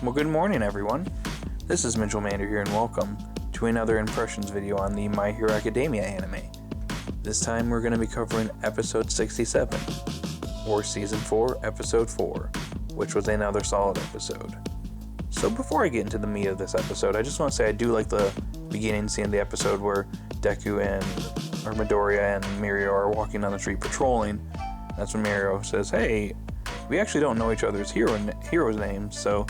Well, good morning, everyone. This is Mitchell Mander here, and welcome to another impressions video on the My Hero Academia anime. This time we're going to be covering episode 67, or season 4, episode 4, which was another solid episode. So before I get into the meat of this episode, I just want to say I do like the beginning scene of the episode where Deku and Midoriya and Mirio are walking down the street patrolling. That's when Mirio says, "Hey, we actually don't know each other's heroes' names, so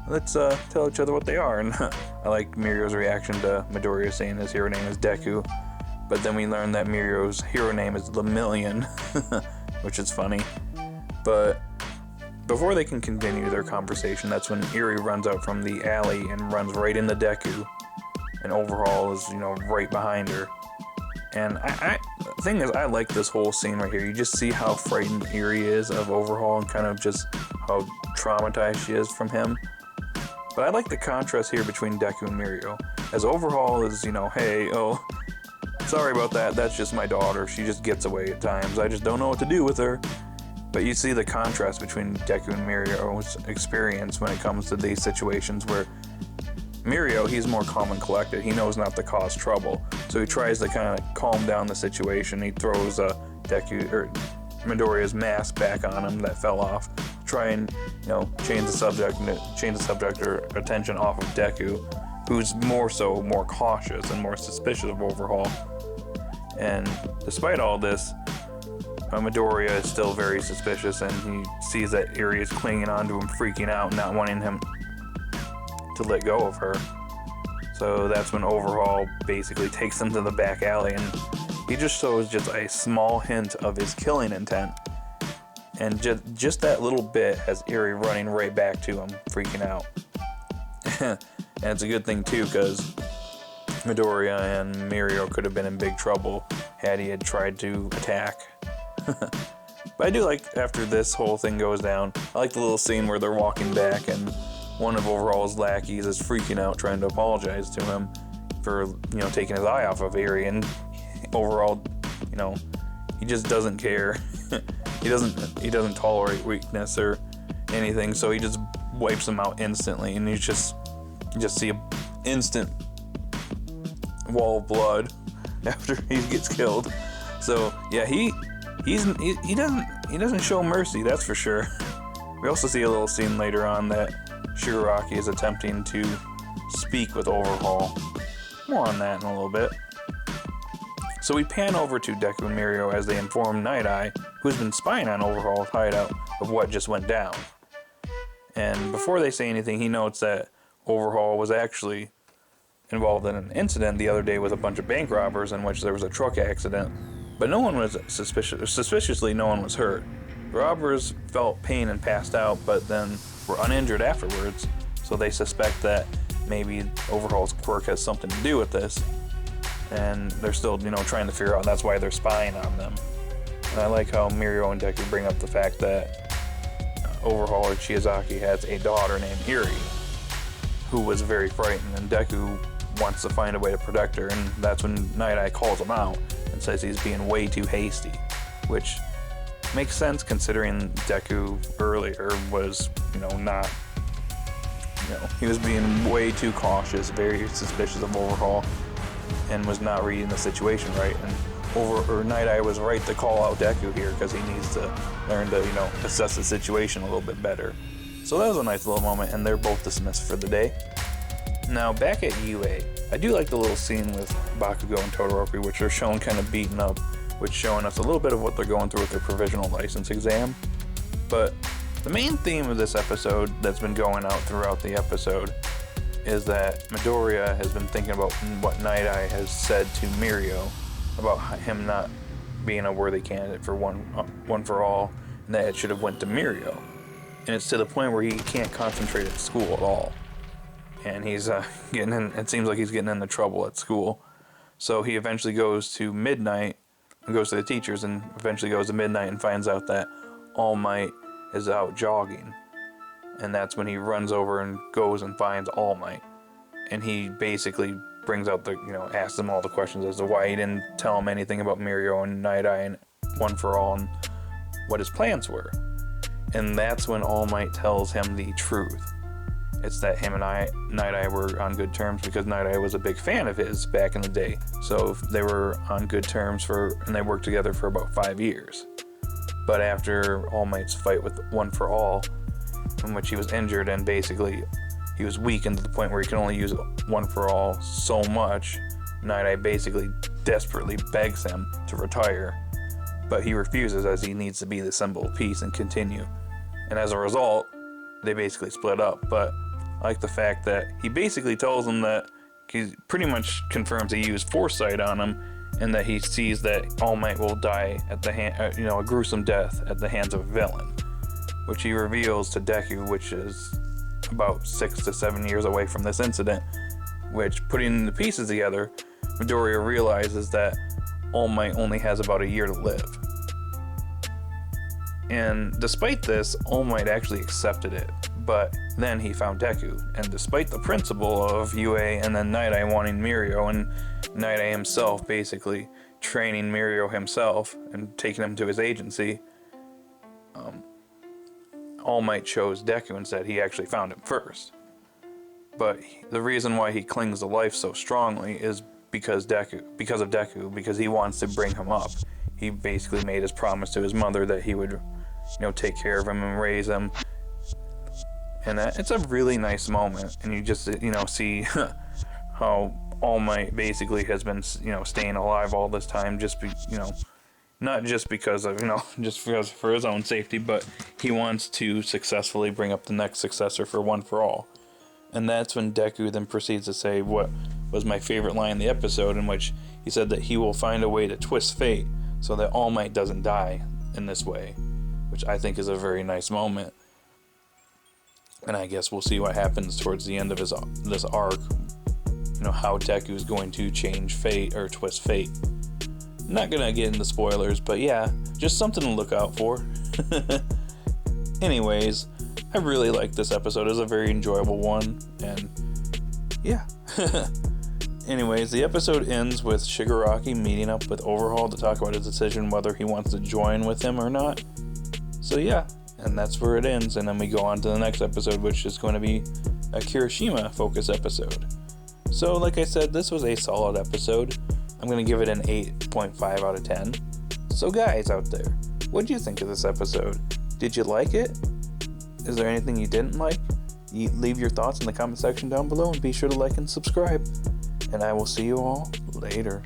let's tell each other what they are." And I like Mirio's reaction to Midoriya saying his hero name is Deku, but then we learn that Mirio's hero name is Lemillion, which is funny. But before they can continue their conversation, that's when Eri runs out from the alley and runs right into Deku, and Overhaul is, right behind her. And the thing is, I like this whole scene right here. You just see how frightened Eri is of Overhaul and kind of just how traumatized she is from him. But I like the contrast here between Deku and Mirio, as Overhaul is, "Hey, sorry about that, that's just my daughter. She just gets away at times. I just don't know what to do with her." But you see the contrast between Deku and Mirio's experience when it comes to these situations where Mirio, he's more calm and collected. He knows not to cause trouble, so he tries to kind of calm down the situation. He throws Midoriya's mask back on him that fell off, try and change the subject or attention off of Deku, who's more cautious and more suspicious of Overhaul. And despite all this, Midoriya is still very suspicious, and he sees that Eri is clinging on to him, freaking out, not wanting him to let go of her. So that's when Overhaul basically takes him to the back alley, and he just shows just a small hint of his killing intent. And just that little bit has Eri running right back to him, freaking out. And it's a good thing too, because Midoriya and Mirio could have been in big trouble had he had tried to attack. But I do like, after this whole thing goes down, I like the little scene where they're walking back and one of Overhaul's lackeys is freaking out, trying to apologize to him for, taking his eye off of Eri, and Overhaul, he just doesn't care. He doesn't tolerate weakness or anything, so he just wipes him out instantly, and you just see an instant wall of blood after he gets killed. So yeah, he doesn't show mercy, that's for sure. We also see a little scene later on that Shigaraki is attempting to speak with Overhaul. More on that in a little bit. So we pan over to Deku and Mirio as they inform Night Eye, who's been spying on Overhaul's hideout, of what just went down. And before they say anything, he notes that Overhaul was actually involved in an incident the other day with a bunch of bank robbers in which there was a truck accident, but no one was suspiciously no one was hurt. The robbers felt pain and passed out, but then were uninjured afterwards, so they suspect that maybe Overhaul's quirk has something to do with this, and they're still, trying to figure out, and that's why they're spying on them. And I like how Mirio and Deku bring up the fact that Overhaul, or Chiazaki, has a daughter named Eri, who was very frightened, and Deku wants to find a way to protect her, and that's when Night Eye calls him out and says he's being way too hasty, which makes sense considering Deku earlier was, not, he was being way too cautious, very suspicious of Overhaul, and was not reading the situation right. And Night Eye was right to call out Deku here, because he needs to learn to, assess the situation a little bit better. So that was a nice little moment, and they're both dismissed for the day. Now, back at UA, I do like the little scene with Bakugo and Todoroki, which are shown kind of beaten up, which showing us a little bit of what they're going through with their provisional license exam. But the main theme of this episode that's been going out throughout the episode is that Midoriya has been thinking about what Night Eye has said to Mirio about him not being a worthy candidate for one for all, and that it should have went to Mirio. And it's to the point where he can't concentrate at school at all. And he's getting in, it seems like he's getting into trouble at school. So he eventually goes to Midnight, and goes to the teachers, and eventually goes to Midnight and finds out that All Might is out jogging. And that's when he runs over and goes and finds All Might. And he basically brings out asks him all the questions as to why he didn't tell him anything about Mirio and Night Eye and One for All and what his plans were. And that's when All Might tells him the truth. It's that him and Night Eye were on good terms because Night Eye was a big fan of his back in the day. So they were on good terms and they worked together for about 5 years. But after All Might's fight with One for All, in which he was injured and basically he was weakened to the point where he can only use One for All so much, Night Eye basically desperately begs him to retire. But he refuses, as he needs to be the symbol of peace and continue. And as a result, they basically split up. But I like the fact that he basically tells him that he pretty much confirms he used foresight on him, and that he sees that All Might will die at the hand, a gruesome death at the hands of a villain, which he reveals to Deku, which is about 6 to 7 years away from this incident. Which, putting the pieces together, Midoriya realizes that All Might only has about a year to live. And despite this, All Might actually accepted it. But then he found Deku, and despite the principle of Yue and then Night Eye wanting Mirio, and Night Eye himself basically training Mirio himself and taking him to his agency, All Might chose Deku instead. He actually found him first. But the reason why he clings to life so strongly is because of Deku, because he wants to bring him up. He basically made his promise to his mother that he would, take care of him and raise him. And it's a really nice moment, and you just, see how All Might basically has been, staying alive all this time, not just because of, just because for his own safety, but he wants to successfully bring up the next successor for One for All. And that's when Deku then proceeds to say what was my favorite line in the episode, in which he said that he will find a way to twist fate so that All Might doesn't die in this way, which I think is a very nice moment. And I guess we'll see what happens towards the end of this arc. How Deku is going to change fate or twist fate. Not gonna get into spoilers, but yeah, just something to look out for. Anyways, I really like this episode. It was a very enjoyable one, and yeah. Anyways, the episode ends with Shigaraki meeting up with Overhaul to talk about his decision whether he wants to join with him or not. So yeah, and that's where it ends, and then we go on to the next episode, which is going to be a Kirishima focus episode. So like I said, this was a solid episode. I'm going to give it an 8.5 out of 10. So guys out there, what did you think of this episode? Did you like it? Is there anything you didn't like? Leave your thoughts in the comment section down below, and be sure to like and subscribe. And I will see you all later.